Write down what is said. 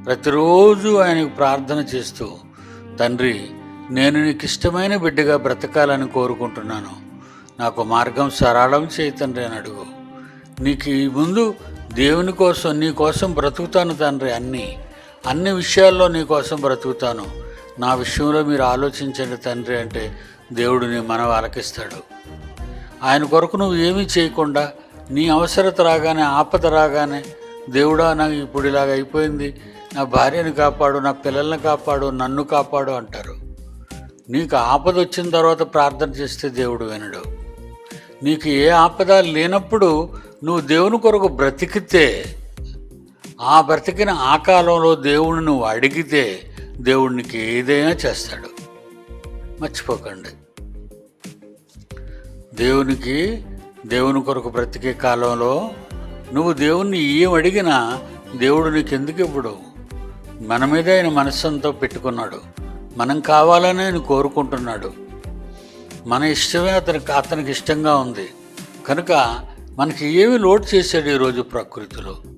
ప్రతిరోజు ఆయనకు ప్రార్థన చేస్తూ, తండ్రి, నేను నీకు ఇష్టమైన బిడ్డగా బ్రతకాలని కోరుకుంటున్నాను, నాకు మార్గం సరళం చేయి తండ్రి అని అడుగు. నీకు ఈ ముందు దేవుని కోసం, నీ కోసం బ్రతుకుతాను తండ్రి, అన్ని విషయాల్లో నీ కోసం బ్రతుకుతాను, నా విషయంలో మీరు ఆలోచించండి తండ్రి అంటే దేవుడు నీ మనవి ఆలకిస్తాడు. ఆయన కొరకు నువ్వు ఏమీ చేయకుండా, నీ అవసరత రాగానే, ఆపద రాగానే, దేవుడా నాకు ఇప్పుడు ఇలాగ అయిపోయింది, నా భార్యను కాపాడు, నా పిల్లల్ని కాపాడు, నన్ను కాపాడు అంటారు. నీకు ఆపద వచ్చిన తర్వాత ప్రార్థన చేస్తే దేవుడు వినడు. నీకు ఏ ఆపద లేనప్పుడు నువ్వు దేవుని కొరకు బ్రతికితే, ఆ బ్రతికిన ఆ కాలంలో దేవుడిని నువ్వు అడిగితే దేవుడు నీకు ఏదైనా చేస్తాడు. మర్చిపోకండి, దేవుని కొరకు బ్రతికే కాలంలో నువ్వు దేవుణ్ణి ఏం అడిగినా దేవుడు నీకు ఎందుకు ఇవ్వడు? మన మీద ఆయన మనస్సంతో పెట్టుకున్నాడు, మనం కావాలని ఆయన కోరుకుంటున్నాడు. మన ఇష్టమే అతనికి ఇష్టంగా ఉంది కనుక మనకి ఏమి లోటు చేశాడు ఈరోజు ప్రకృతిలో.